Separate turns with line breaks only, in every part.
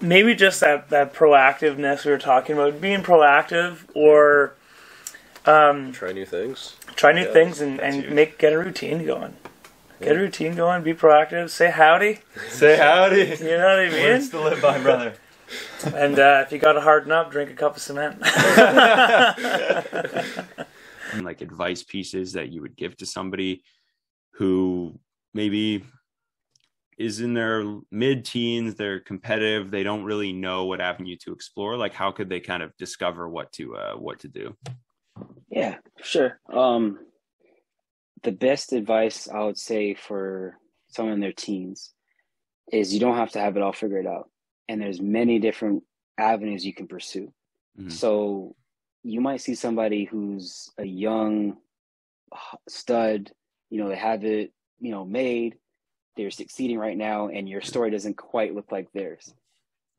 maybe just that proactiveness we were talking about, being proactive, or
try new things.
Try new things and get a routine going. Get a routine going. Be proactive. Say howdy.
Say howdy.
You know what I mean?
Words to live by, brother.
And if you got to harden up, drink a cup of cement.
And like advice pieces that you would give to somebody who maybe is in their mid-teens, they're competitive, they don't really know what avenue to explore. Like, how could they kind of discover what to do?
Yeah, sure. The best advice I would say for someone in their teens is you don't have to have it all figured out. And there's many different avenues you can pursue. Mm-hmm. So you might see somebody who's a young stud, they have it, made, they're succeeding right now, and your story doesn't quite look like theirs.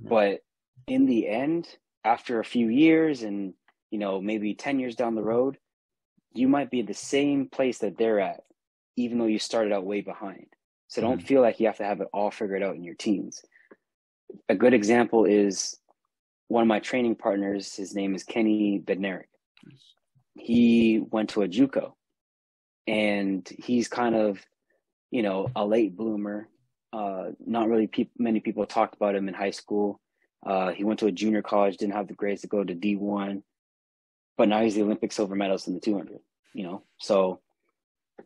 But in the end, after a few years and, maybe 10 years down the road, you might be at the same place that they're at, even though you started out way behind. So don't feel like you have to have it all figured out in your teens. A good example is one of my training partners. His name is Kenny Bednarik. He went to a JUCO, and he's kind of, a late bloomer. Not really many people talked about him in high school. He went to a junior college, didn't have the grades to go to D1, but now he's the Olympic silver medalist in the 200, So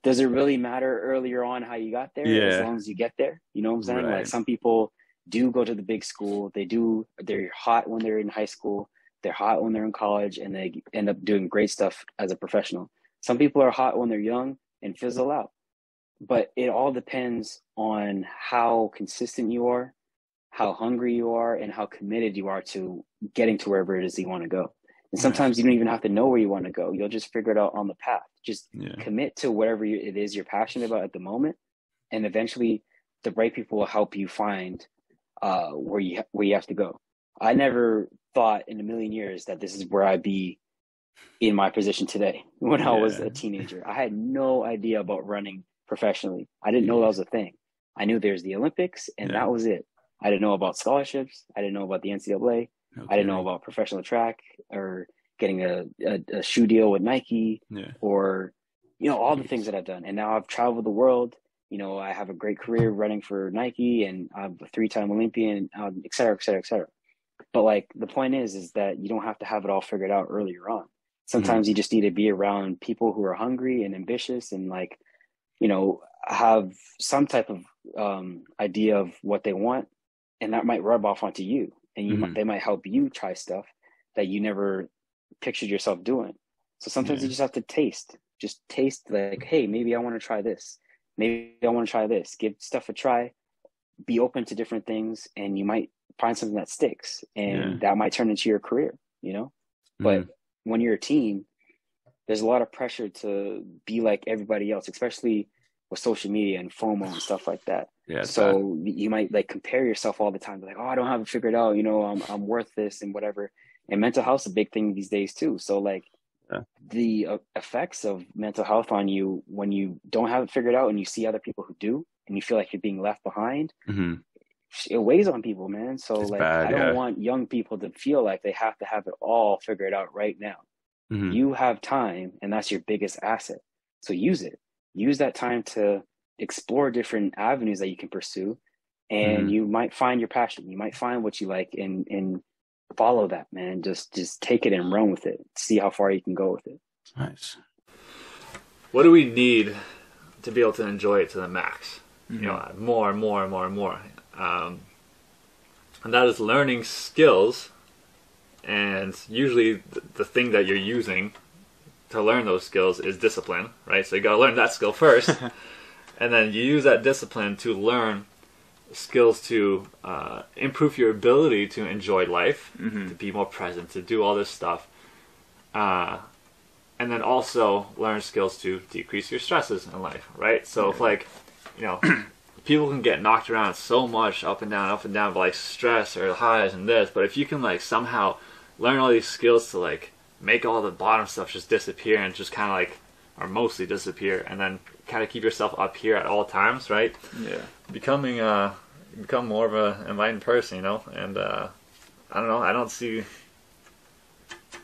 does it really matter earlier on how you got there?
Yeah.
As long as you get there, you know what I'm saying?
Right.
Like, some people do go to the big school. They're hot when they're in high school. They're hot when they're in college, and they end up doing great stuff as a professional. Some people are hot when they're young and fizzle out. But it all depends on how consistent you are, how hungry you are, and how committed you are to getting to wherever it is you want to go. And sometimes you don't even have to know where you want to go. You'll just figure it out on the path. Just commit to whatever it is you're passionate about at the moment. And eventually the right people will help you find where you have to go. I never thought in a million years that this is where I'd be in my position today when I was a teenager. I had no idea about running professionally. I didn't know that was a thing. I knew there's the Olympics, and that was it. I didn't know about scholarships. I didn't know about the NCAA. I didn't know about professional track or getting a shoe deal with Nike or, all the things that I've done. And now I've traveled the world. I have a great career running for Nike, and I'm a 3-time Olympian, et cetera, et cetera, et cetera. But like, the point is that you don't have to have it all figured out earlier on. Sometimes you just need to be around people who are hungry and ambitious and like, have some type of idea of what they want, and that might rub off onto you, and they might help you try stuff that you never pictured yourself doing. So sometimes you just have to taste like, hey, maybe I want to try this. Maybe I want to try this. Give stuff a try. Be open to different things, and you might find something that sticks, and that might turn into your career, But when you're a teen, there's a lot of pressure to be like everybody else, especially with social media and FOMO and stuff like that. Yeah. So you might like compare yourself all the time, like, oh, I don't have it figured out. I'm worth this and whatever. And mental health's a big thing these days too. So like the effects of mental health on you when you don't have it figured out and you see other people who do, and you feel like you're being left behind, it weighs on people, man. So it's like, bad, I don't want young people to feel like they have to have it all figured out right now. You have time, and that's your biggest asset. So use it. Use that time to explore different avenues that you can pursue, and you might find your passion. You might find what you like, and follow that, man. Just take it and run with it. See how far you can go with it.
Nice.
What do we need to be able to enjoy it to the max? More and more and more and more. And that is learning skills, and usually the thing that you're using to learn those skills is discipline, right? So you got to learn that skill first, and then you use that discipline to learn skills to improve your ability to enjoy life, to be more present, to do all this stuff, and then also learn skills to decrease your stresses in life, right? So if like, people can get knocked around so much up and down by like stress or highs and this, but if you can like somehow learn all these skills to like make all the bottom stuff just disappear and just kind of like, or mostly disappear, and then kind of keep yourself up here at all times, right? Yeah. Becoming become more of an enlightened person, you know. And I don't know. I don't see. It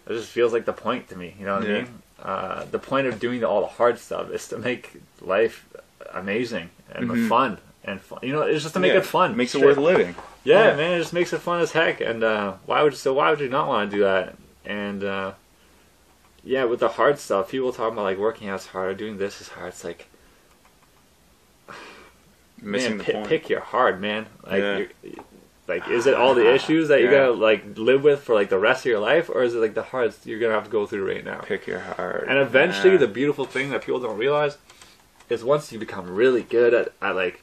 just feels like the point to me. You know what I mean? The point of doing all the hard stuff is to make life amazing and fun. And fun. You know, it's just to make it fun.
Makes it worth living.
Yeah, man, it just makes it fun as heck. And why would you not want to do that? And with the hard stuff, people talking about like working out's hard, or doing this is hard. It's like,
missing
man,
the point.
pick your hard, man. Like, like, is it all the issues that you're gonna like live with for like the rest of your life, or is it like the hard you're gonna have to go through right now?
Pick your hard.
And eventually, the beautiful thing that people don't realize is once you become really good at like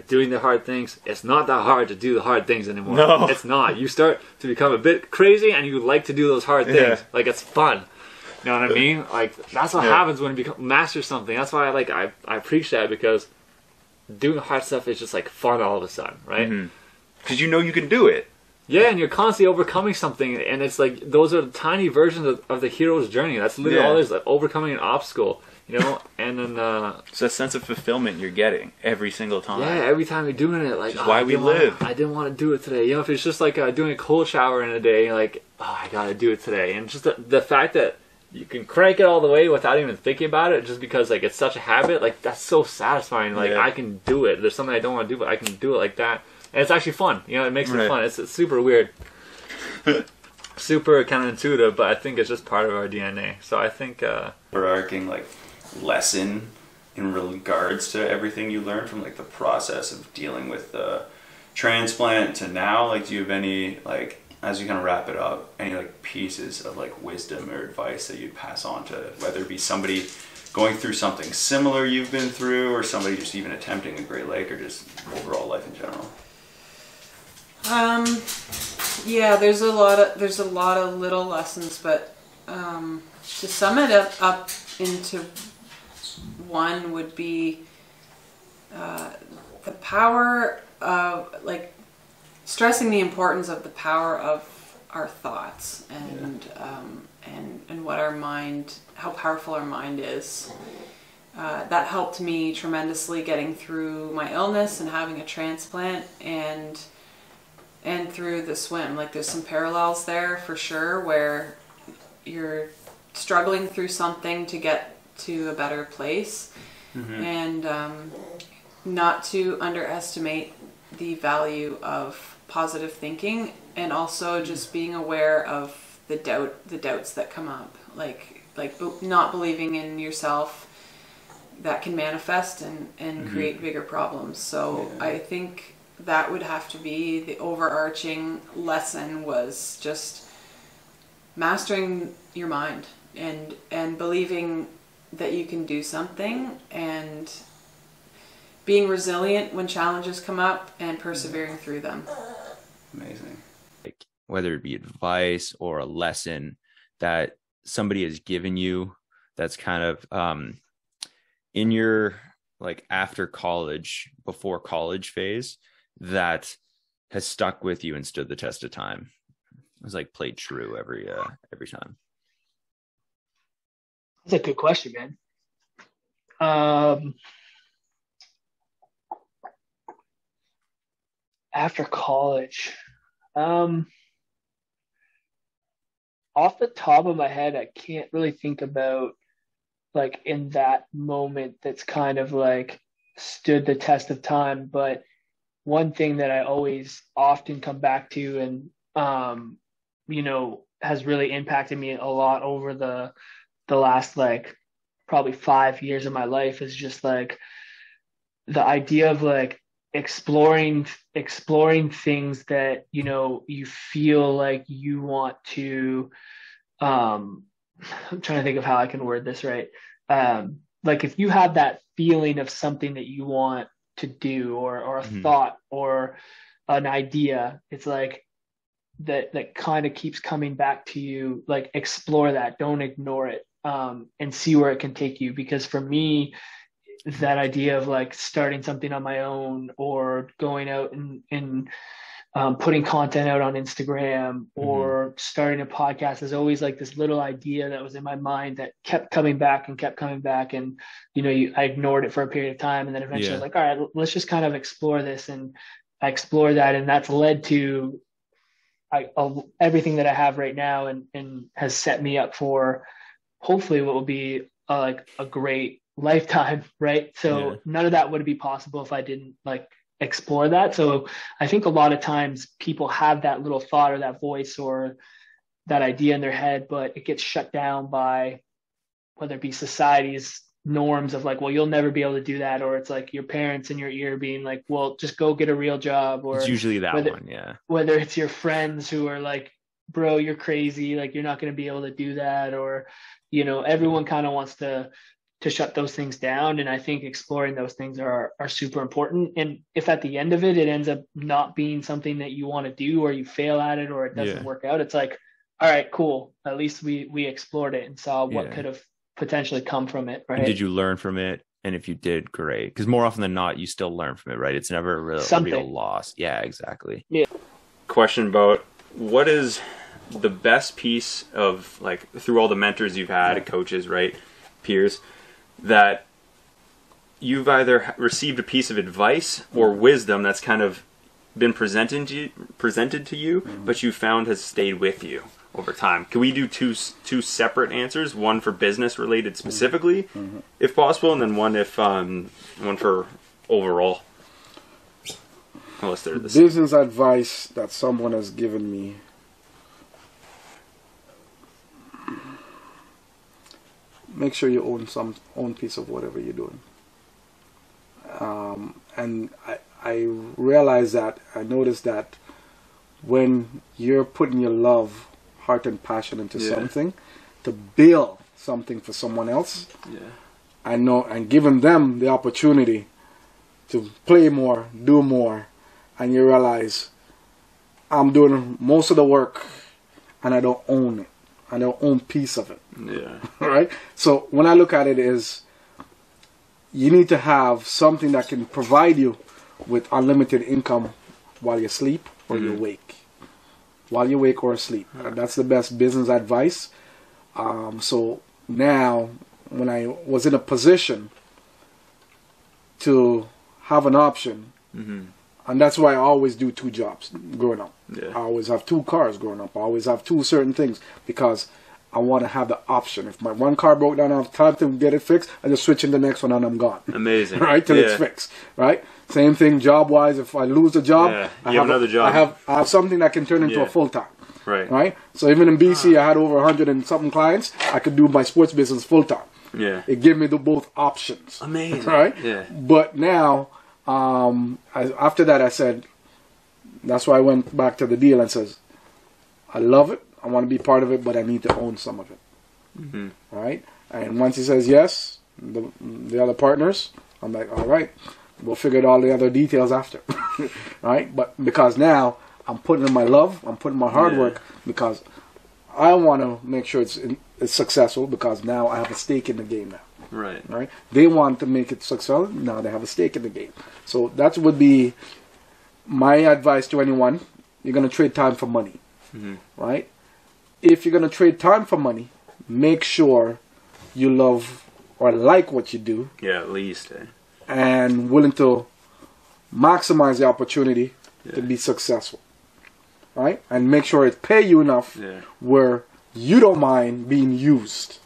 doing the hard things, it's not that hard to do the hard things anymore.
No.
It's not. You start to become a bit crazy, and you like to do those hard things. Like, it's fun. You know what I mean? Like, that's what happens when you master something. That's why I preach that, because doing hard stuff is just like fun all of a sudden, right?
Because you know you can do it.
Yeah, and you're constantly overcoming something, and it's like those are tiny versions of the hero's journey. That's literally all it is, like overcoming an obstacle. You know, and then
it's a sense of fulfillment you're getting every single time.
Yeah, every time you're doing it, like,
why we live.
I didn't want to do it today. You know, if it's just like doing a cold shower in a day, you're like, I gotta do it today. And just the fact that you can crank it all the way without even thinking about it, just because like it's such a habit, like that's so satisfying. Like I can do it. There's something I don't want to do, but I can do it like that, and it's actually fun. You know, it makes it fun. It's super weird. Super counterintuitive, but I think it's just part of our DNA. So I think
overarching like lesson in regards to everything you learned from like the process of dealing with the transplant to now, like do you have any, like, as you kind of wrap it up, any like pieces of like wisdom or advice that you'd pass on to, whether it be somebody going through something similar you've been through, or somebody just even attempting a Great Lake, or just overall life in general?
There's a lot of little lessons, but to sum it up into one would be the power of, like, stressing the importance of the power of our thoughts and what our mind, how powerful our mind is. That helped me tremendously getting through my illness and having a transplant, and through the swim. Like, there's some parallels there for sure, where you're struggling through something to get to a better place, and not to underestimate the value of positive thinking, and also just being aware of the doubts that come up, like not believing in yourself, that can manifest and create bigger problems. So I think that would have to be the overarching lesson, was just mastering your mind and believing that you can do something, and being resilient when challenges come up and persevering through them.
Amazing. Like, whether it be advice or a lesson that somebody has given you that's kind of in your, like, after college, before college phase, that has stuck with you and stood the test of time. It was like played true every time.
That's a good question, man. After college, off the top of my head, I can't really think about, like, in that moment that's kind of like stood the test of time. But one thing that I always often come back to, and has really impacted me a lot over the last, like, probably 5 years of my life, is just like the idea of, like, exploring things that, you feel like you want to, I'm trying to think of how I can word this right. Like, if you have that feeling of something that you want to do, or a thought or an idea, it's like that kind of keeps coming back to you. Like, explore that, don't ignore it, and see where it can take you. Because for me, that idea of, like, starting something on my own, or going out and putting content out on Instagram, or starting a podcast, is always like this little idea that was in my mind that kept coming back. And I ignored it for a period of time, and then eventually I was like, all right, let's just kind of explore this. And I explored that, and that's led to everything that I have right now, and has set me up for hopefully what will be like a great lifetime, right? So none of that would be possible if I didn't like explore that. So I think a lot of times people have that little thought or that voice or that idea in their head, but it gets shut down by whether it be society's norms of like, well, you'll never be able to do that, or it's like your parents in your ear being like, well, just go get a real job, or
it's usually that
whether it's your friends who are like, bro, you're crazy, like you're not going to be able to do that, or everyone kind of wants to shut those things down. And I think exploring those things are super important. And if at the end of it ends up not being something that you want to do, or you fail at it, or it doesn't work out, it's like, all right, cool, at least we explored it and saw what could have potentially come from it, right?
And did you learn from it? And if you did, great, because more often than not you still learn from it, right? It's never a real loss. Yeah, exactly.
Question about what is the best piece of, like, through all the mentors you've had, coaches, right, peers, that you've either received a piece of advice or wisdom that's kind of been presented to you, but you found has stayed with you over time? Can we do two separate answers? One for business related specifically, if possible, and then one for overall. Unless they're the same.
Business advice that someone has given me. Make sure you own piece of whatever you're doing. And I realize that, I noticed that when you're putting your love, heart and passion into something, to build something for someone else, I know, and giving them the opportunity to play more, do more, and you realize I'm doing most of the work and I don't own it. I don't own piece of it. Right? So when I look at it is, you need to have something that can provide you with unlimited income while you sleep or you wake. While you wake or asleep. That's the best business advice. So now, when I was in a position to have an option, and that's why I always do 2 jobs growing up. I always have 2 cars growing up. I always have 2 certain things because I want to have the option. If my one car broke down, I have time to get it fixed. I just switch in the next one and I'm gone.
Amazing.
Right? Till it's fixed. Right? Same thing job-wise. If I lose a job,
I have another job.
I have something that can turn into a full-time.
Right?
So even in BC, I had over 100 and something clients. I could do my sports business full-time. It gave me both options.
Amazing.
Right? But now, after that, I said, that's why I went back to the deal and says, I love it. I want to be part of it, but I need to own some of it. Right? And once he says yes, the other partners, I'm like, all right, we'll figure out all the other details after. Right? But because now I'm putting in my love, I'm putting my hard work, because I want to make sure it's successful, because now I have a stake in the game now. Right? They want to make it successful. Now they have a stake in the game. So that would be my advice to anyone. You're going to trade time for money. Right? If you're going to trade time for money, make sure you love or like what you do.
At least.
And willing to maximize the opportunity to be successful. Right? And make sure it pay you enough where you don't mind being used.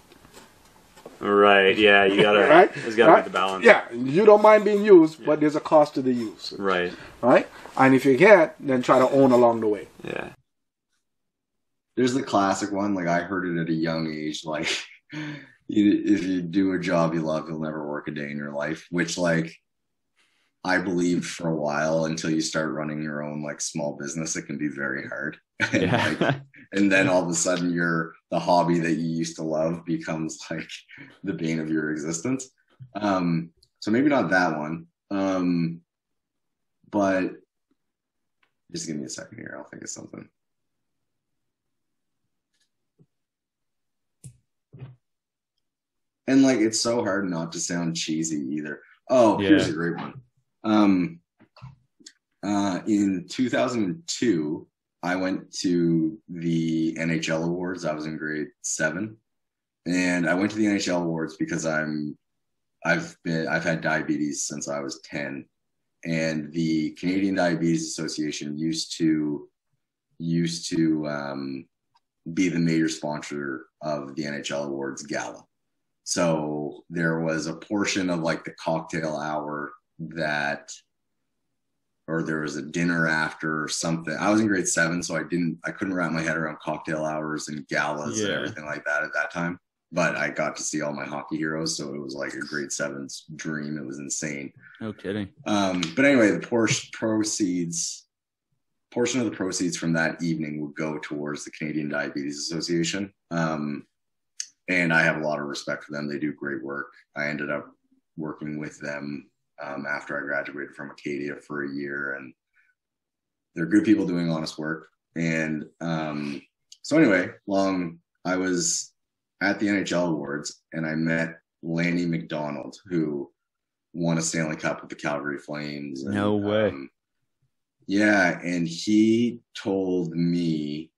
Right, you gotta, there's gotta be the balance.
You don't mind being used, but there's a cost to the use. Right? And if you can't, then try to own along the way.
There's the classic one, like I heard it at a young age, like if you do a job you love, you'll never work a day in your life, which like I believed for a while until you start running your own like small business. It can be very hard. And then all of a sudden the hobby that you used to love becomes like the bane of your existence. So maybe not that one. But just give me a second here. I'll think of something. And like, it's so hard not to sound cheesy either. Here's a great one. In 2002, I went to the NHL Awards. I was in grade 7, and I went to the NHL Awards because I've had diabetes since I was 10, and the Canadian Diabetes Association used to be the major sponsor of the NHL Awards Gala. So there was a portion of like the cocktail hour or there was a dinner after or something. I was in grade 7, so I couldn't wrap my head around cocktail hours and galas and everything like that at that time. But I got to see all my hockey heroes, so it was like a grade 7's dream. It was insane.
No kidding.
But anyway, the portion of the proceeds from that evening would go towards the Canadian Diabetes Association. And I have a lot of respect for them. They do great work. I ended up working with them after I graduated from Acadia for a year, and they're good people doing honest work. And so anyway, I was at the NHL Awards, and I met Laine McDonald, who won a Stanley Cup with the Calgary Flames. And,
no way.
Yeah, and he told me,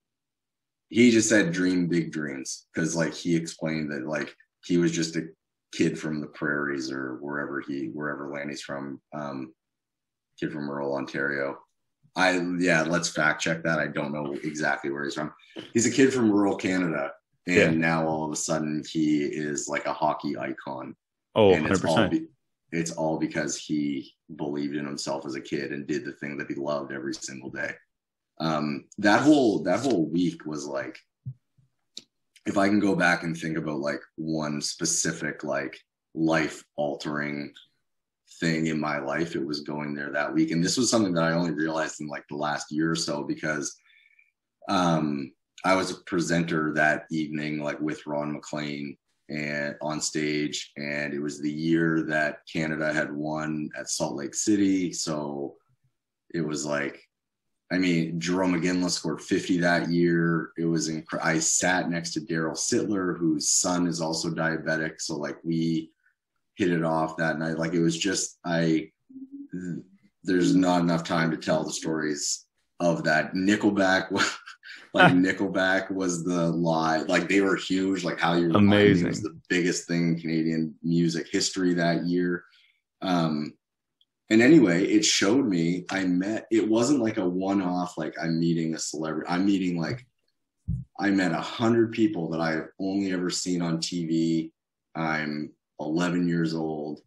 he just said dream big dreams, because like he explained that like he was just a kid from the prairies or wherever Lanny's from, kid from rural Ontario. Let's fact check that. I don't know exactly where he's from. He's a kid from rural Canada, and now all of a sudden he is like a hockey icon.
Oh,
and
100%.
It's all because he believed in himself as a kid and did the thing that he loved every single day. That whole week was like, if I can go back and think about like one specific like life altering thing in my life, it was going there that week. And this was something that I only realized in like the last year or so, because I was a presenter that evening, like with Ron McLean and on stage, and it was the year that Canada had won at Salt Lake City. So it was like, I mean, Jerome McGinley scored 50 that year. It was I sat next to Daryl Sittler, whose son is also diabetic. So like we hit it off that night. Like it was just, there's not enough time to tell the stories of that. Nickelback was the live, like they were huge. Like How You Remind Me was the biggest thing in Canadian music history that year. And anyway, it showed me, it wasn't like a one-off, like I'm meeting a celebrity. I met 100 people that I've only ever seen on TV. I'm 11 years old.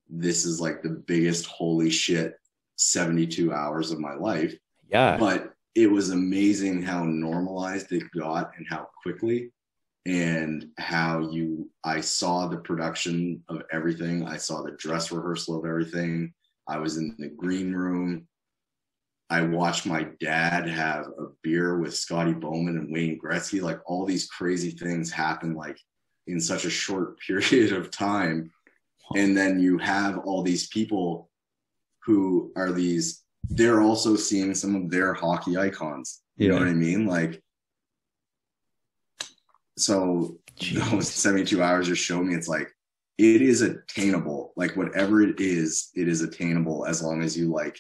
This is like the biggest holy shit 72 hours of my life.
Yeah.
But it was amazing how normalized it got and how quickly, and how I saw the production of everything. I saw the dress rehearsal of everything. I was in the green room. I watched my dad have a beer with Scotty Bowman and Wayne Gretzky. Like all these crazy things happen like in such a short period of time. And then you have all these people who are they're also seeing some of their hockey icons. You know what I mean? Like, so those 72 hours just showed me it's like, it is attainable. Like whatever it is attainable as long as you like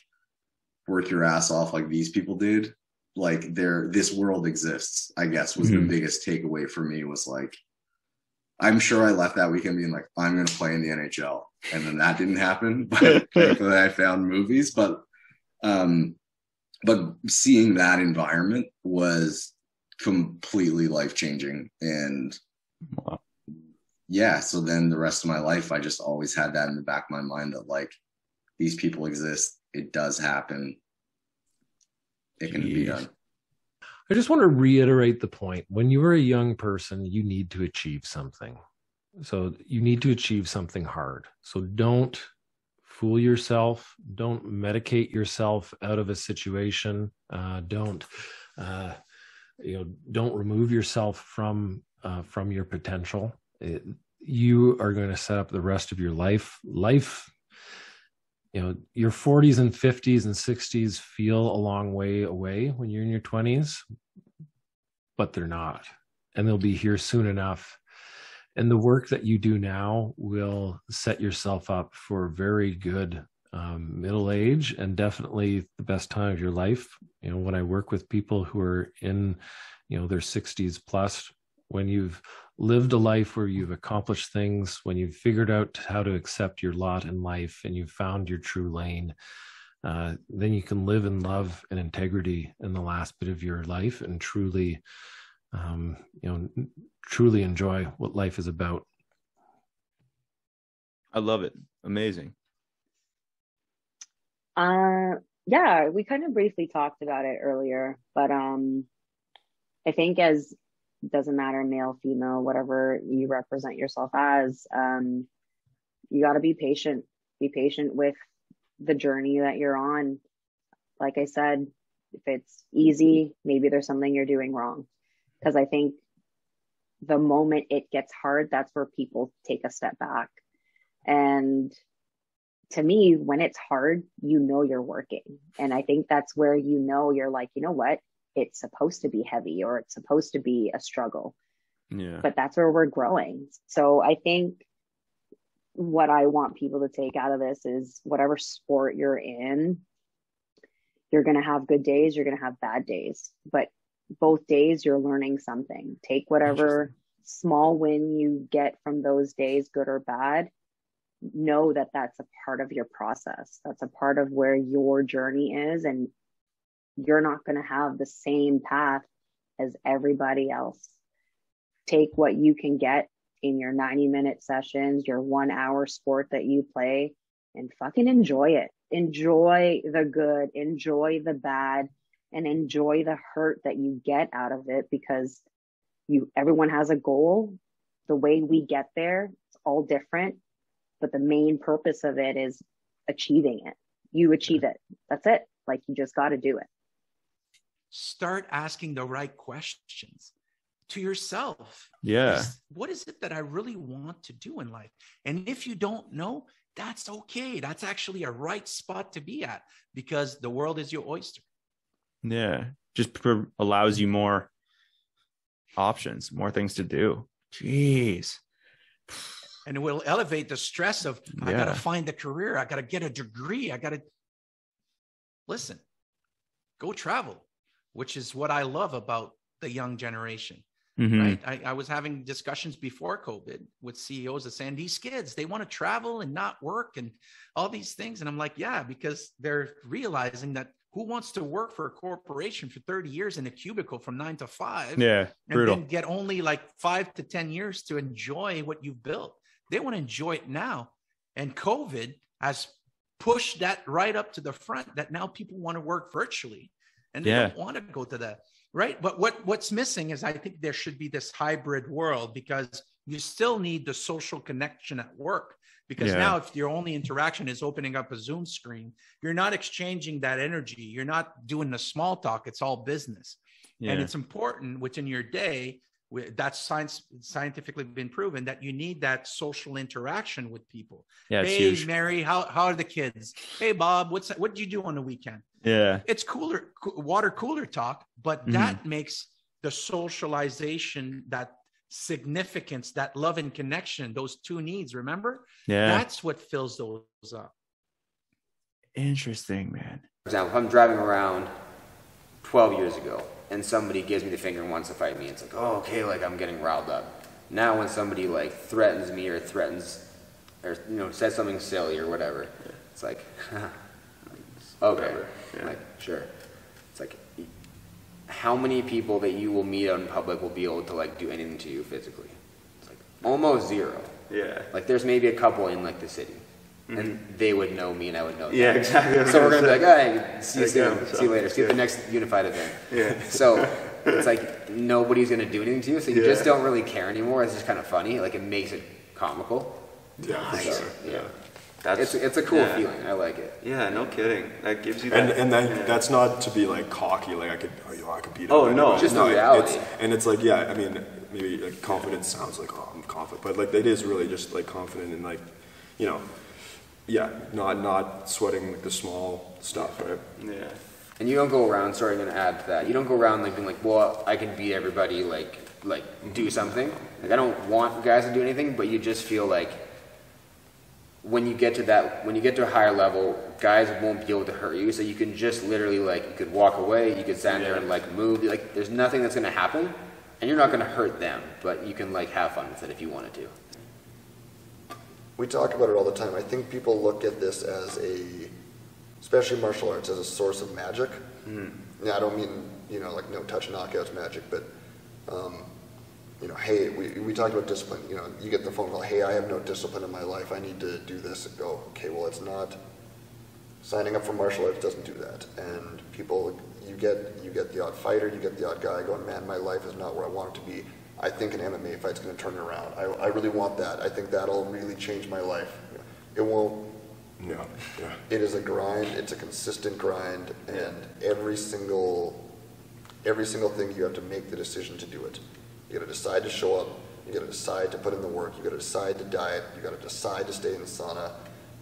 work your ass off like these people did. Like this world exists, I guess, was the biggest takeaway for me. Was like, I'm sure I left that weekend being like, I'm going to play in the NHL. And then that didn't happen, but thankfully I found movies. But seeing that environment was completely life-changing. And yeah, so then the rest of my life, I just always had that in the back of my mind that like, these people exist. It does happen. It can be done.
I just want to reiterate the point. When you are a young person, you need to achieve something. So you need to achieve something hard. So don't fool yourself. Don't medicate yourself out of a situation. Don't remove yourself from your potential. You are going to set up the rest of your life. Your 40s and 50s and 60s feel a long way away when you're in your 20s, but they're not. And they'll be here soon enough. And the work that you do now will set yourself up for a very good middle age, and definitely the best time of your life. When I work with people who are in, their 60s plus, When you've lived a life where you've accomplished things, when you've figured out how to accept your lot in life and you've found your true lane, then you can live in love and integrity in the last bit of your life and truly, truly enjoy what life is about.
I love it. Amazing.
Yeah, we kind of briefly talked about it earlier, but I think as doesn't matter, male, female, whatever you represent yourself as, you got to be patient. Be patient with the journey that you're on. Like I said, if it's easy, maybe there's something you're doing wrong. Because I think the moment it gets hard, that's where people take a step back. And to me, when it's hard, you know you're working. And I think that's where you know you're like, you know what? It's supposed to be heavy or it's supposed to be a struggle.
Yeah.
But that's where we're growing. So I think what I want people to take out of this is whatever sport you're in, you're going to have good days, you're going to have bad days. But both days you're learning something. Take whatever small win you get from those days, good or bad. Know that that's a part of your process. That's a part of where your journey is. And you're not going to have the same path as everybody else. Take what you can get in your 90-minute sessions, your 1 hour sport that you play, and fucking enjoy it. Enjoy the good, enjoy the bad, and enjoy the hurt that you get out of it, because everyone has a goal. The way we get there, it's all different, but the main purpose of it is achieving it. You achieve it. That's it. Like, you just got to do it.
Start asking the right questions to yourself.
Yeah.
What is it that I really want to do in life? And if you don't know, that's okay. That's actually a right spot to be at, because the world is your oyster.
Yeah. Just allows you more options, more things to do. Jeez.
And it will elevate the stress of, I got to find a career. I got to get a degree. I got to listen, go travel, which is what I love about the young generation.
Mm-hmm.
Right. I was having discussions before COVID with CEOs that saying these kids, they want to travel and not work and all these things. And I'm like, yeah, because they're realizing that who wants to work for a corporation for 30 years in a cubicle from 9 to 5?
Yeah. Brutal.
And then get only like 5 to 10 years to enjoy what you've built. They want to enjoy it now. And COVID has pushed that right up to the front, that now people want to work virtually and they don't want to go to that. Right. But what's missing is, I think there should be this hybrid world, because you still need the social connection at work. Because now if your only interaction is opening up a Zoom screen, you're not exchanging that energy. You're not doing the small talk. It's all business. Yeah. And it's important within your day. That's scientifically been proven that you need that social interaction with people. Yeah, hey, huge. Mary, how are the kids? Hey, Bob, what did you do on the weekend?
Yeah,
it's water cooler talk, but that makes the socialization, that significance, that love and connection, those two needs. Remember, that's what fills those up.
Interesting, man.
For example, if I'm driving around 12 years ago, and somebody gives me the finger and wants to fight me, it's like, oh, okay, like I'm getting riled up. Now when somebody like threatens me or says something silly or whatever, it's like, okay, like, sure. It's like, how many people that you will meet out in public will be able to like do anything to you physically? It's like almost zero.
Yeah.
Like there's maybe a couple in like the city. Mm-hmm. And they would know me and I would know them.
Yeah, exactly.
So we're going to be like, all right, see you soon. See you later. See you at the next unified event.
Yeah.
So it's like nobody's going to do anything to you. So you just don't really care anymore. It's just kind of funny. Like it makes it comical.
Yeah, for sure. Yeah.
It's a cool feeling. I like it.
Yeah, no kidding. That gives you that.
And that's not to be like cocky. Like I could beat it.
Oh no, just no, reality.
It's like, yeah, I mean, maybe like confidence sounds like, oh, I'm confident, but like it is really just like confident and like, you know. Yeah, not sweating like the small stuff, right?
Yeah.
And you don't go around, sorry, I'm going to add to that. You don't go around like being like, well, I can beat everybody, like do something. Like I don't want guys to do anything, but you just feel like when you get to a higher level, guys won't be able to hurt you. So you can just literally like, you could walk away, you could stand there and like move. Like there's nothing that's going to happen. And you're not going to hurt them, but you can like have fun with it if you wanted to.
We talk about it all the time. I think people look at this as especially martial arts, as a source of magic. Now, I don't mean, like no touch knockouts magic, but, hey, we talked about discipline. You get the phone call, hey, I have no discipline in my life. I need to do this. And go, okay, well, it's not, signing up for martial arts doesn't do that. And people, you get the odd fighter, you get the odd guy going, man, my life is not where I want it to be. I think an MMA fight's going to turn it around. I really want that. I think that'll really change my life. It won't.
No. Yeah.
It is a grind. It's a consistent grind, and every single thing you have to make the decision to do it. You got to decide to show up. You got to decide to put in the work. You got to decide to diet. You got to decide to stay in the sauna.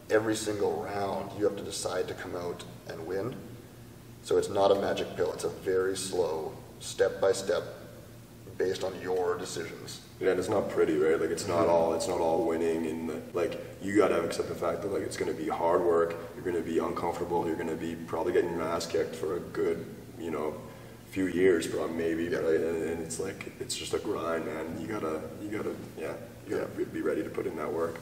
Every single round, you have to decide to come out and win. So it's not a magic pill. It's a very slow, step by step, based on your decisions.
Yeah, and it's not pretty, right? Like it's not all winning, and like you gotta accept the fact that like it's gonna be hard work. You're gonna be uncomfortable. You're gonna be probably getting your ass kicked for a good, few years, probably maybe. Yeah. Right? And it's like it's just a grind, man. You gotta be ready to put in that work.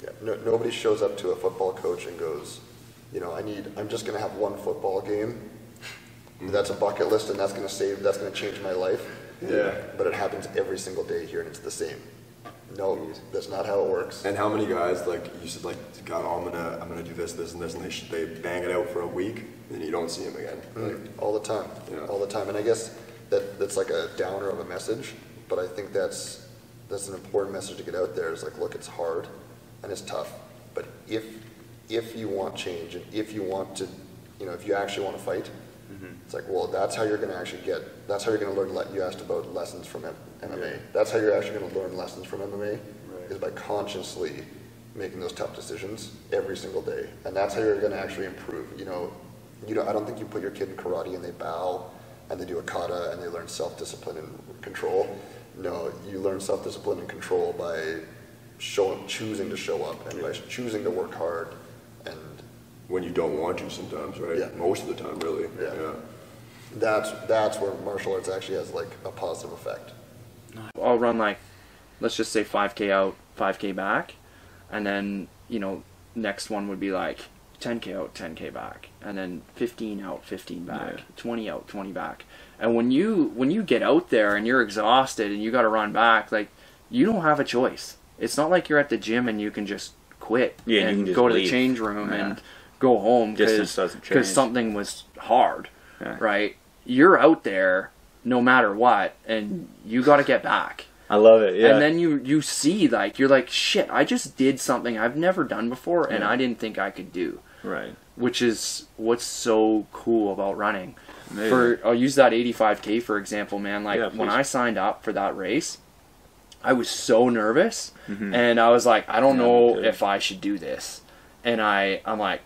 Yeah. Nobody shows up to a football coach and goes, I'm just gonna have one football game. That's a bucket list, and that's gonna change my life.
Yeah.
But it happens every single day here, and it's the same. No, that's not how it works.
And how many guys, like, you said, like, God, I'm gonna do this, and this, and they bang it out for a week, and you don't see them again. Like,
all the time. Yeah. All the time. And I guess that's like a downer of a message, but I think that's an important message to get out there, is like, look, it's hard, and it's tough, but if you want change, and if you want to, if you actually want to fight, it's like, well, that's how you're going to that's how you're going to learn. You asked about lessons from MMA. Yeah. That's how you're actually going to learn lessons from MMA, is by consciously making those tough decisions every single day. And that's how you're going to actually improve. I don't think you put your kid in karate and they bow and they do a kata and they learn self-discipline and control. No, you learn self-discipline and control by choosing to show up and by choosing to work hard. And
when you don't want to sometimes, right? Yeah. Most of the time, really. Yeah.
That's where martial arts actually has like a positive effect.
I'll run like, let's just say 5K out, 5K back, and then, next one would be like 10K out, 10K back, and then 15 out, 15 back, 20 out, 20 back. And when you get out there and you're exhausted and you got to run back, like, you don't have a choice. It's not like you're at the gym and you can just quit and go to the change room and go home because something was hard, right? You're out there no matter what, and you got to get back.
I love it, yeah.
And then you see, like, you're like, shit, I just did something I've never done before, and I didn't think I could do.
Right.
Which is what's so cool about running. I'll use that 85K, for example, man. Like, when I signed up for that race, I was so nervous, and I was like, I don't know if I should do this. And I'm like,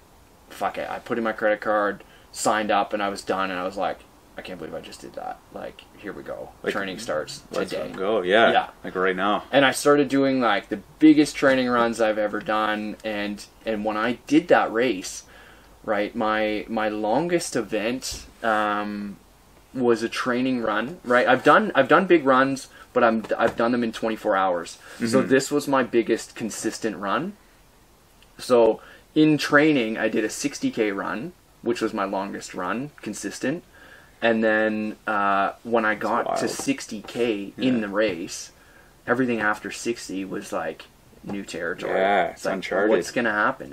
fuck it. I put in my credit card, signed up, and I was done, and I was like, I can't believe I just did that. Like, here we go. Like, training starts today.
Let's go, yeah. Like right now.
And I started doing like the biggest training runs I've ever done, and when I did that race, right, my longest event was a training run, right? I've done big runs, but I've done them in 24 hours. So this was my biggest consistent run. So in training, I did a 60K run, which was my longest run, consistent. And then when I got to 60K in the race, everything after 60 was like new territory.
Yeah,
it's like,
uncharted.
What's gonna happen?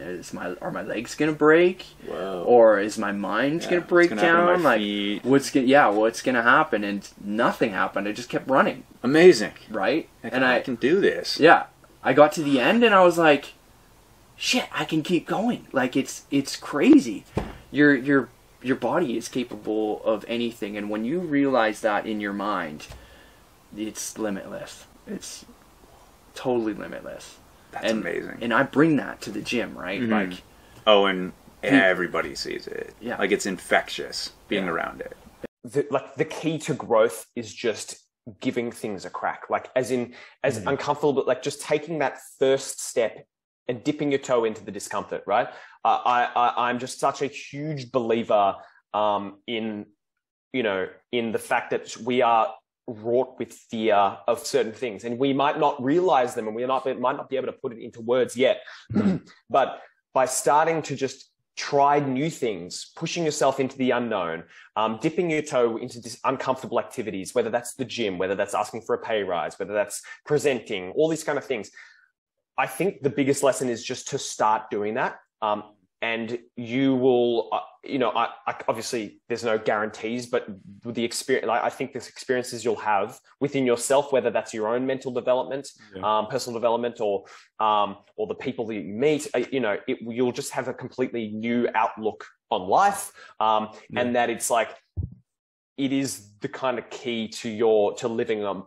Are my legs gonna break?
Whoa.
Or is my mind gonna break down? Like,
feet?
what's gonna happen? And nothing happened. I just kept running.
Amazing,
right?
I can do this.
Yeah, I got to the end and I was like, shit, I can keep going. Like, it's crazy. Your body is capable of anything, and when you realize that in your mind, it's limitless. It's totally limitless.
That's amazing.
And I bring that to the gym, right? Like,
and everybody sees it.
Yeah,
like it's infectious being around it.
The key to growth is just giving things a crack. Like, as uncomfortable, but like just taking that first step and dipping your toe into the discomfort, right? I'm just such a huge believer in the fact that we are wrought with fear of certain things, and we might not realize them, and we might not be able to put it into words yet. But by starting to just try new things, pushing yourself into the unknown, dipping your toe into these uncomfortable activities, whether that's the gym, whether that's asking for a pay rise, whether that's presenting, all these kind of things. I think the biggest lesson is just to start doing that. And you will, I obviously there's no guarantees, but with the experience, I think there's experiences you'll have within yourself, whether that's your own mental development, personal development, or the people that you meet, you'll just have a completely new outlook on life. And that it's like, it is the kind of key to living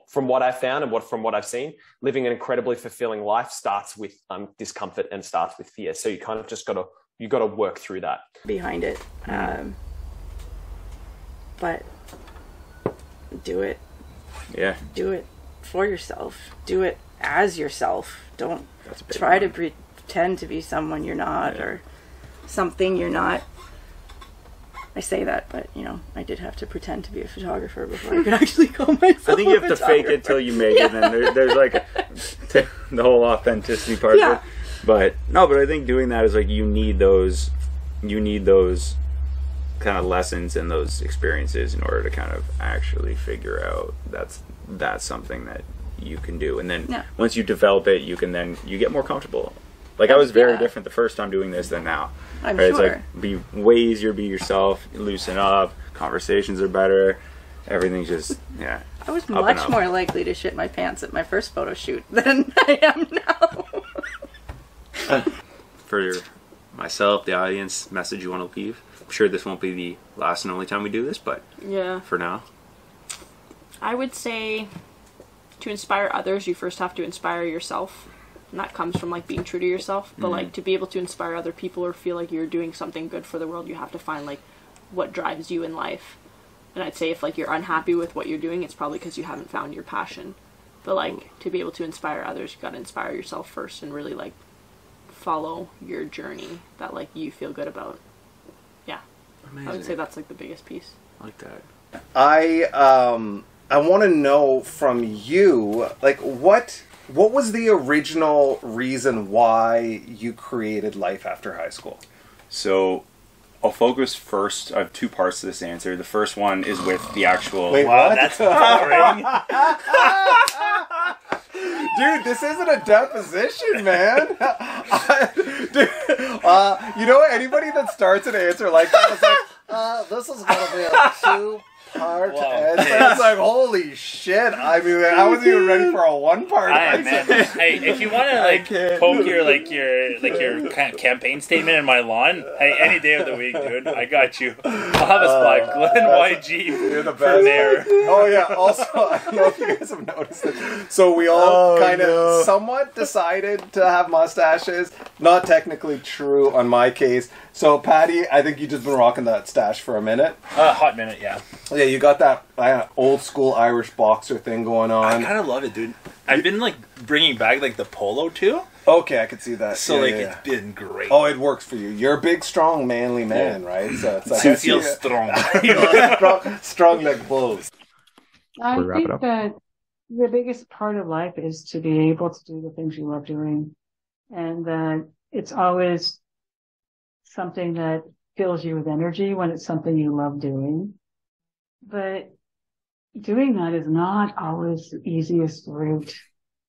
from what I've found and from what I've seen, living an incredibly fulfilling life starts with discomfort and starts with fear. So you kind of just got to work through that.
Behind it. But do it. Yeah. Do it for yourself. Do it as yourself. Don't try to pretend to be someone you're not or something you're not. I say that, but I did have to pretend to be a photographer before I could actually call myself.
I think you have to fake it till you make it, and then there's like the whole authenticity part of it. But I think doing that is like you need those kind of lessons and those experiences in order to kind of actually figure out that's something that you can do, and then once you develop it, you get more comfortable. Like I was very different the first time doing this than now.
I'm
right?
sure.
It's like be way easier, be yourself, loosen up, conversations are better, everything's just
I was much more likely to shit my pants at my first photo shoot than I am now.
For myself, the audience, message you want to leave. I'm sure this won't be the last and only time we do this, but for now.
I would say to inspire others, you first have to inspire yourself. And that comes from like being true to yourself, but like to be able to inspire other people or feel like you're doing something good for the world, you have to find like what drives you in life. And I'd say if like you're unhappy with what you're doing, it's probably because you haven't found your passion. But like to be able to inspire others, you got to inspire yourself first and really like follow your journey that like you feel good about. Amazing. I would say that's like the biggest piece.
I like that.
I want to know from you, like what was the original reason why you created Life After High School?
So I'll focus first. I have two parts to this answer. The first one is with the actual...
Wait,
wow,
what?
that's boring.
Dude, this isn't a deposition, man. Anybody that starts an answer like that is like, this is going to be a two-part answer. It's like, holy shit. I mean, I wasn't even ready for a one-part answer.
Hey, if you want to poke your campaign statement in my lawn, hey, any day of the week, dude, I got you. I'll have a spot. Glenn YG for mayor.
Oh yeah. Also, I don't know if you guys have noticed it. So we all somewhat decided to have mustaches. Not technically true on my case. So Patty, I think you just been rocking that stash for a minute.
Hot minute, yeah.
Yeah, you got that old school Irish boxer thing going on.
I kind of love it, dude. I've been like bringing back like the polo too.
Okay, I could see that.
So it's been great.
Oh, it works for you. You're a big, strong, manly man, right? So it's like
you feel strong.
strong like bulls.
I think that the biggest part of life is to be able to do the things you love doing, and that it's always something that fills you with energy when it's something you love doing. But doing that is not always the easiest route.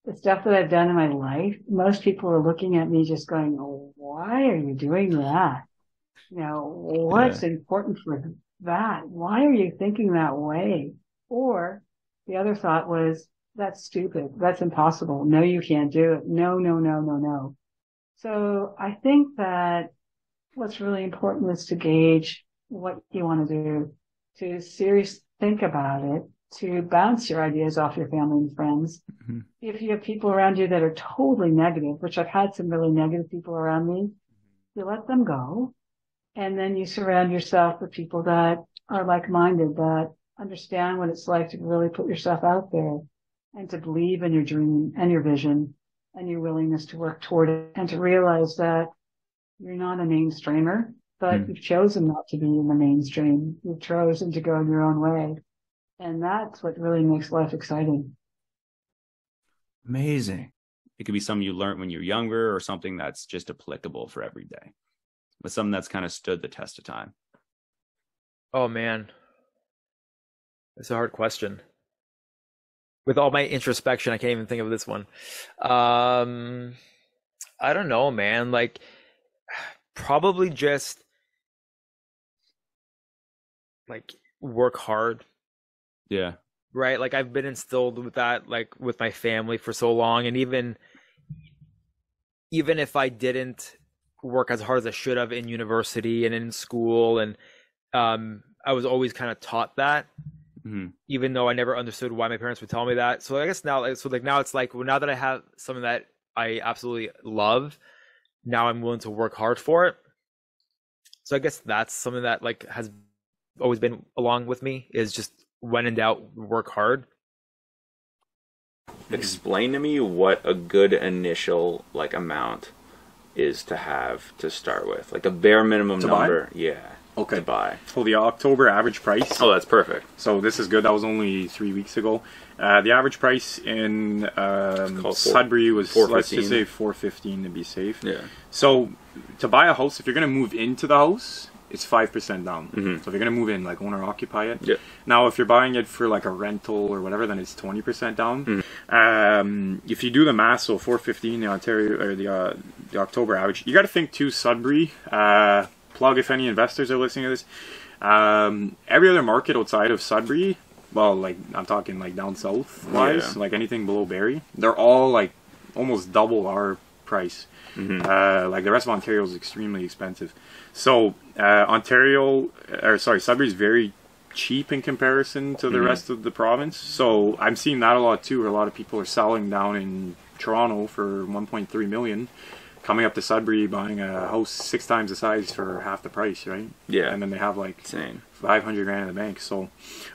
The stuff that I've done in my life, most people are looking at me just going, oh, why are you doing that? What's important for that? Why are you thinking that way? Or the other thought was, that's stupid. That's impossible. No, you can't do it. No. So I think that what's really important is to gauge what you want to do, to seriously think about it, to bounce your ideas off your family and friends. Mm-hmm. If you have people around you that are totally negative, which I've had some really negative people around me, you let them go. And then you surround yourself with people that are like-minded, that understand what it's like to really put yourself out there and to believe in your dream and your vision and your willingness to work toward it, and to realize that you're not a mainstreamer, but you've chosen not to be in the mainstream. You've chosen to go in your own way. And that's what really makes life exciting.
Amazing. It could be something you learned when you're younger or something that's just applicable for every day, but something that's kind of stood the test of time.
Oh man, it's a hard question. With all my introspection, I can't even think of this one. I don't know, man. Like, probably just like work hard.
Yeah.
Right. Like I've been instilled with that, like with my family for so long, and even if I didn't work as hard as I should have in university and in school, and I was always kind of taught that.
Mm-hmm.
Even though I never understood why my parents would tell me that. So I guess now, now it's like, well, now that I have something that I absolutely love, now I'm willing to work hard for it. So I guess that's something that like has always been along with me, is just when in doubt, work hard.
Explain to me what a good initial like amount is to have to start with, like a bare minimum
To
number.
buy?
Yeah.
Okay.
To buy.
So the October average price.
Oh, that's perfect.
So this is good. That was only 3 weeks ago. The average price in Sudbury was, let's just say, $415 to be safe.
Yeah.
So to buy a house, if you're going to move into the house, it's 5% down. So if you're going to move in, like owner occupy it.
Yeah.
Now, if you're buying it for like a rental or whatever, then it's 20% down. If you do the math, so 415 the Ontario or the October average, you got to think too Sudbury. Plug if any investors are listening to this. Every other market outside of Sudbury, well, like I'm talking like down south wise, like anything below Barrie, they're all like almost double our price. Like the rest of Ontario is extremely expensive. So Sudbury is very cheap in comparison to the rest of the province. So I'm seeing that a lot too, where a lot of people are selling down in Toronto for 1.3 million. Coming up to Sudbury, buying a house 6 times the size for half the price, right?
Yeah.
And then they have like
insane
$500,000 in the bank. So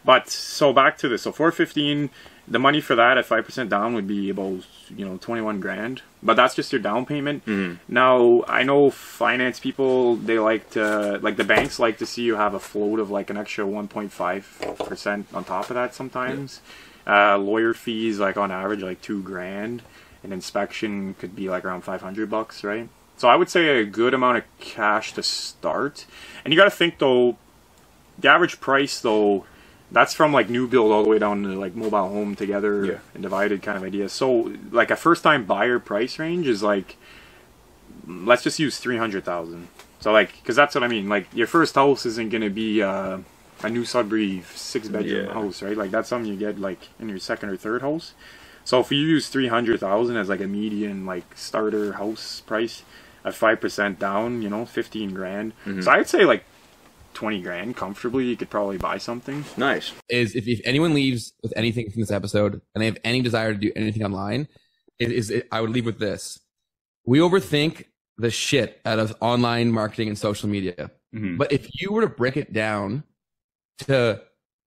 back to this. So $415, the money for that at 5% down would be about $21,000. But that's just your down payment. Now I know finance people, they like to the banks like to see you have a float of like an extra 1.5% on top of that sometimes. Lawyer fees like on average like $2,000. An inspection could be like around $500, right? So I would say a good amount of cash to start. And you got to think though, the average price though, that's from like new build all the way down to like mobile home together and divided kind of idea. So like a first time buyer price range is like, let's just use 300,000. So like, because that's what I mean. Like your first house isn't going to be a new Sudbury 6-bedroom house, right? Like that's something you get like in your second or third house. So if you use 300,000 as like a median like starter house price at 5% down, $15,000. So I'd say like $20,000 comfortably. You could probably buy something.
Nice.
Is if anyone leaves with anything from this episode and they have any desire to do anything online, I would leave with this: we overthink the shit out of online marketing and social media. But if you were to break it down to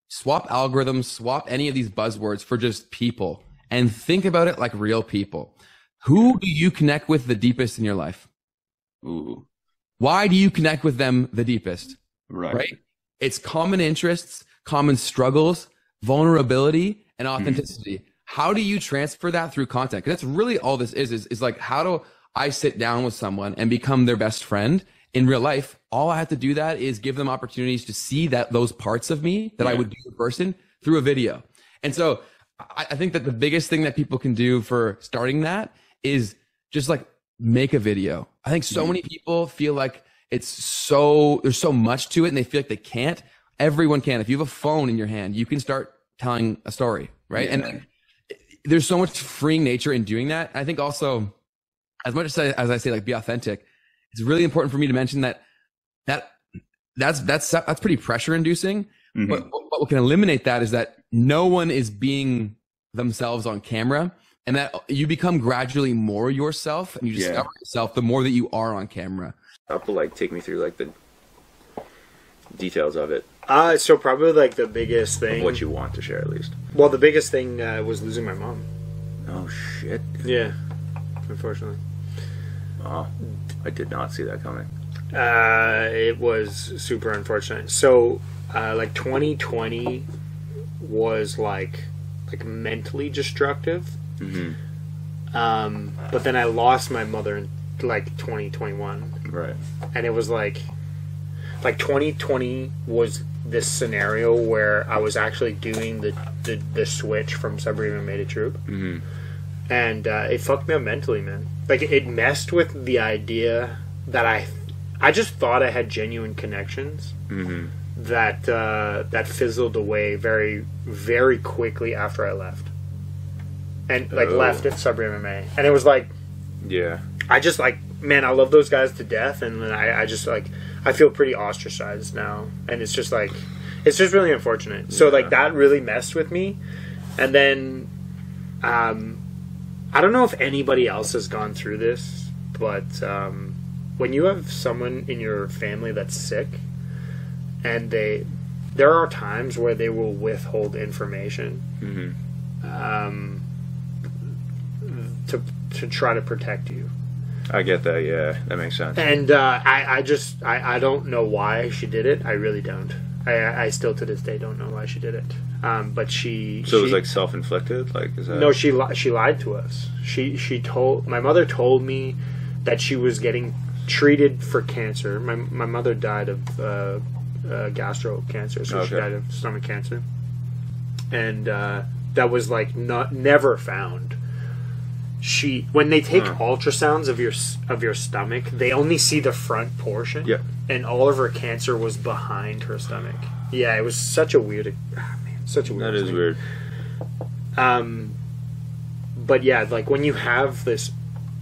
swap algorithms, swap any of these buzzwords for just people, and think about it like real people. Who do you connect with the deepest in your life?
Ooh.
Why do you connect with them the deepest?
Right.
It's common interests, common struggles, vulnerability, and authenticity. How do you transfer that through content? Because that's really all this is like, how do I sit down with someone and become their best friend in real life? All I have to do that is give them opportunities to see those parts of me that I would do in person through a video. And so I think that the biggest thing that people can do for starting that is just like make a video. I think so many people feel like there's so much to it and they feel like they can't. Everyone can. If you have a phone in your hand, you can start telling a story, right? And there's so much freeing nature in doing that. I think also, as much as I say like be authentic, it's really important for me to mention that's pretty pressure inducing. But what can eliminate that is that no one is being themselves on camera, and that you become gradually more yourself, and you discover yourself the more that you are on camera.
Like take me through like the details of it.
So probably like the biggest thing.
Of what you want to share at least.
Well, the biggest thing was losing my mom.
Oh shit.
Yeah, unfortunately.
Oh, I did not see that coming.
It was super unfortunate. So, like 2020 was like mentally destructive. But then I lost my mother in like 2021.
Right.
And it was like 2020 was this scenario where I was actually doing the switch from Suburban Made a Troop. And it fucked me up mentally, man. Like, it messed with the idea that I just thought I had genuine connections that fizzled away very, very quickly after I left. And, left at Sub MMA. And it was like...
Yeah.
I just, man, I love those guys to death, and then I just, I feel pretty ostracized now. And it's just, it's just really unfortunate. So, that really messed with me. And then, I don't know if anybody else has gone through this, but when you have someone in your family that's sick, and there are times where they will withhold information to try to protect you.
I get that, yeah. That makes sense.
And I don't know why she did it. I really don't. I still to this day don't know why she did it. But she...
So it was self-inflicted? Is that...
No, she lied to us. My mother told me that she was getting treated for cancer. My mother died of gastro cancer, so she died of stomach cancer. And that was never found. When they take ultrasounds of your stomach, they only see the front portion.
Yeah.
And all of her cancer was behind her stomach. Yeah, it was such a weird... such a weird
That is
thing.
weird.
But yeah, when you have this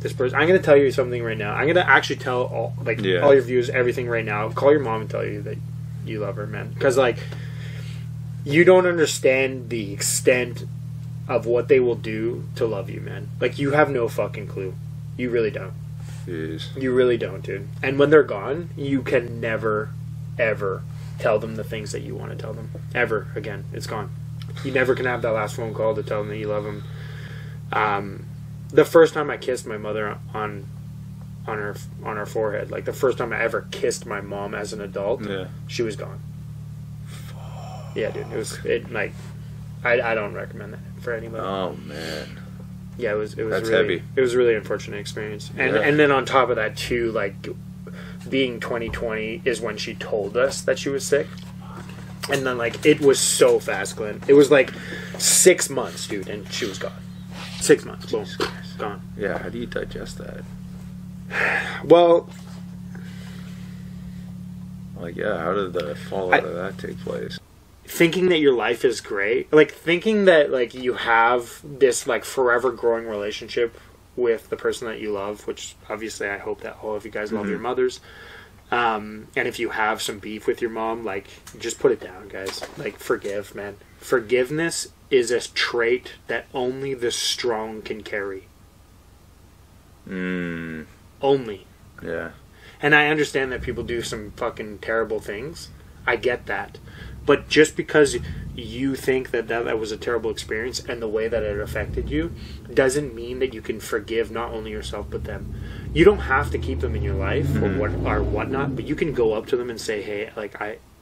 person... I'm going to tell you something right now. I'm going to actually tell all your viewers everything right now. Call your mom and tell you that you love her, man. Because, you don't understand the extent of what they will do to love you, man. You have no fucking clue. You really don't.
Jeez.
You really don't, dude. And when they're gone, you can never, ever tell them the things that you want to tell them. Ever again. It's gone. You never can have that last phone call to tell them that you love them. The first time I kissed my mother on her forehead, the first time I ever kissed my mom as an adult, she was gone. Yeah, dude. I don't recommend that for anybody.
Oh man.
Yeah, it was
That's
really
heavy.
It was a really unfortunate experience. And
Yeah.
and then on top of that too, being 2020 is when she told us that she was sick. And then it was so fast, Glenn. It was 6 months, dude, and she was gone. 6 months, boom, gone.
Yeah, how do you digest that?
Well,
how did the fallout of that take place?
thinking that your life is great, thinking that you have this forever growing relationship with the person that you love, which obviously I hope that all of you guys love your mothers. And if you have some beef with your mom, just put it down, guys. Forgive, man. Forgiveness is a trait that only the strong can carry. Only.
Yeah.
And I understand that people do some fucking terrible things. I get that. But just because you think that was a terrible experience and the way that it affected you doesn't mean that you can forgive not only yourself but them. You don't have to keep them in your life or whatnot, but you can go up to them and say, hey,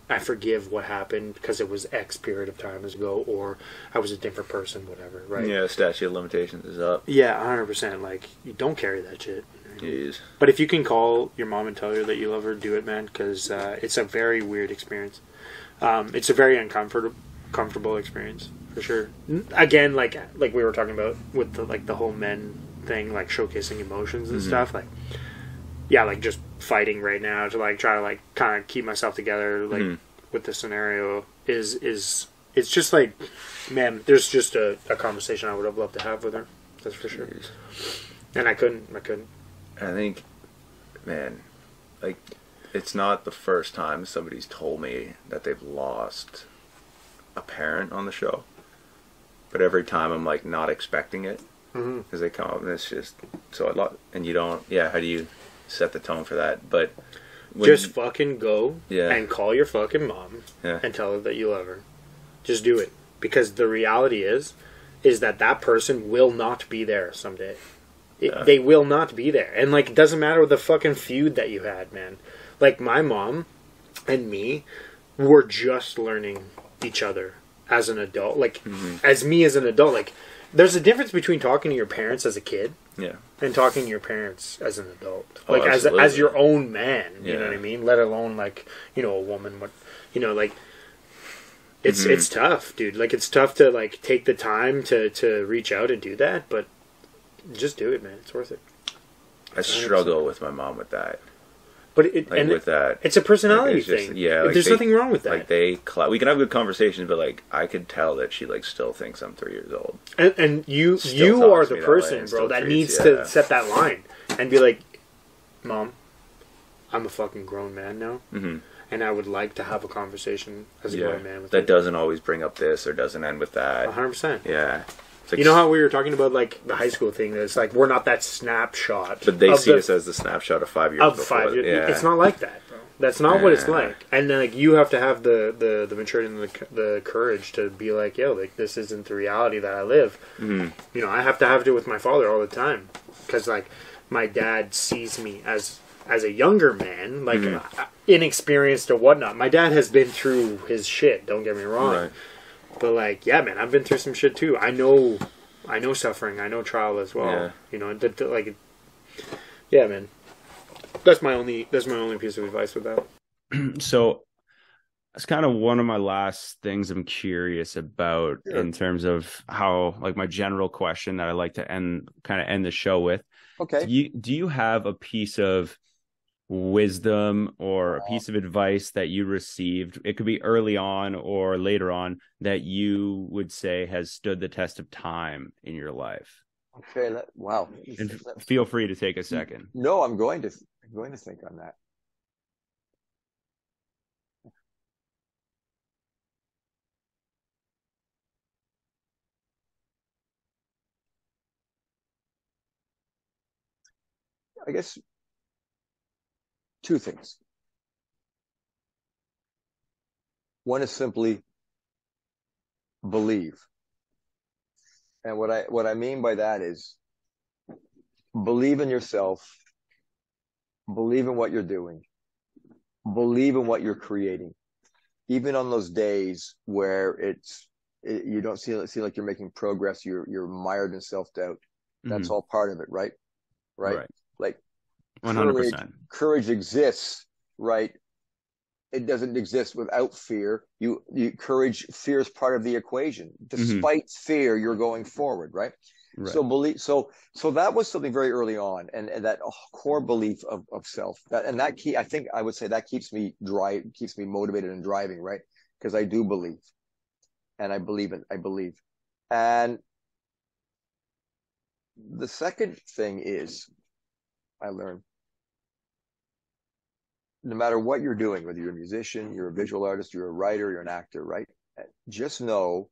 I forgive what happened because it was X period of time ago, or I was a different person, whatever, right?
Yeah, statute of limitations is up.
Yeah, 100%. You don't carry that shit.
Jeez.
But if you can call your mom and tell her that you love her, do it, man, because it's a very weird experience. It's a very uncomfortable experience, for sure. Again, like we were talking about with the whole men thing, showcasing emotions and stuff, just fighting right now to try to kind of keep myself together with the scenario is it's just man, there's just a conversation I would have loved to have with her, that's for sure. And I couldn't.
I think, man, it's not the first time somebody's told me that they've lost a parent on the show, but every time I'm not expecting it, because they come up and it's just so and you don't. Yeah, how do you set the tone for that? But
just fucking go
Yeah.
and call your fucking mom
Yeah.
and tell her that you love her. Just do it, because the reality is that person will not be there someday. They will not be there, and it doesn't matter the fucking feud that you had, man. My mom and me were just learning each other as an adult, like as me as an adult, like there's a difference between talking to your parents as a kid, and talking to your parents as an adult, like as your own man. You know what I mean? Let alone like a woman. What like. It's tough, dude. Like it's tough to like take the time to reach out and do that, but just do it, man. It's worth it.
I struggle with my mom with that.
But
with that,
it's a personality
thing.
Like there's nothing wrong with that.
Like we can have good conversations, but like I could tell that she like still thinks I'm 3 years old.
And you are the person, bro, that needs to set that line and be like, Mom, I'm a fucking grown man now. And I would like to have a conversation as a grown man with you.
That doesn't always bring up this or doesn't end with that.
100%.
Yeah.
Like, you know how we were talking about like the high school thing? It's like we're not that snapshot.
But they see us as the snapshot of 5 years
of
before.
5 years.
Yeah.
It's not like that, bro. That's not what it's like. And then like you have to have the maturity and the courage to be like, yo, like this isn't the reality that I live. I have to have it with my father all the time because like my dad sees me as a younger man, like inexperienced or whatnot. My dad has been through his shit. Don't get me wrong. Right. But like, yeah, man, I've been through some shit too. I know suffering. I know trial as well. Yeah. Yeah, man. That's my only piece of advice with that.
So that's kind of one of my last things I'm curious about in terms of how, like, my general question that I like to end the show with.
Okay.
Do you have a piece of wisdom or a piece of advice that you received, it could be early on or later on, that you would say has stood the test of time in your life?
Okay, wow.
And feel free to take a second.
No, I'm going to think on that. I guess two things. One is simply believe. And what I mean by that is believe in yourself, believe in what you're doing, believe in what you're creating. Even on those days where you don't see like you're making progress, you're mired in self-doubt. That's all part of it, right? Right. Like
100%.
Courage exists, right? It doesn't exist without fear. Fear is part of the equation. Despite fear, you're going forward, right? So so that was something very early on, and that core belief of self. I think I would say that keeps me motivated and driving, right? Because I do believe, and I believe. And the second thing is, I learned, no matter what you're doing, whether you're a musician, you're a visual artist, you're a writer, you're an actor, right? Just know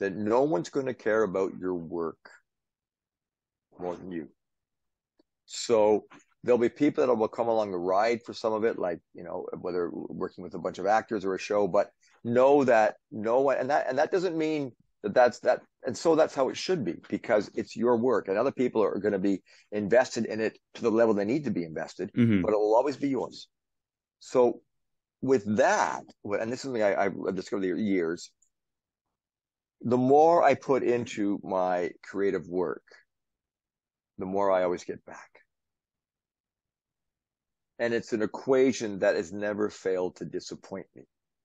that no one's going to care about your work more than you. So there'll be people that will come along the ride for some of it, like, whether working with a bunch of actors or a show, but know that no one, and that doesn't mean that's that. And so that's how it should be, because it's your work, and other people are going to be invested in it to the level they need to be invested, but it will always be yours. So with that, and this is something I've discovered over the years, the more I put into my creative work, the more I always get back. And it's an equation that has never failed to disappoint me.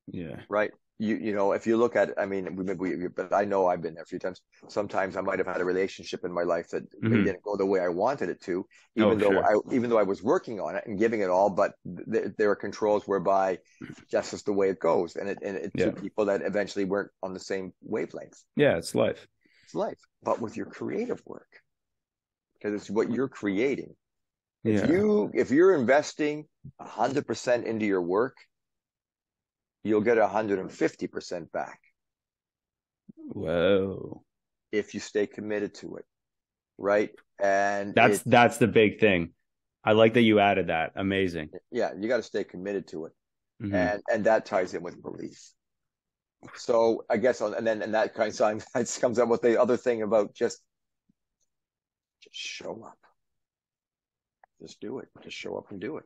Yeah.
Right? If you look at, but I know I've been there a few times. Sometimes I might have had a relationship in my life that maybe didn't go the way I wanted it to, even though I was working on it and giving it all. But there are controls whereby that's just the way it goes, and it took people that eventually weren't on the same wavelength.
Yeah, it's life.
It's life. But with your creative work, because it's what you're creating. If you're investing 100% into your work, you'll get 150% back.
Whoa.
If you stay committed to it. Right? And
that's the big thing. I like that you added that. Amazing.
Yeah, you got to stay committed to it. And that ties in with belief. So I guess and that kind of comes up with the other thing about just show up. Just do it. Just show up and do it.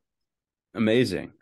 Amazing.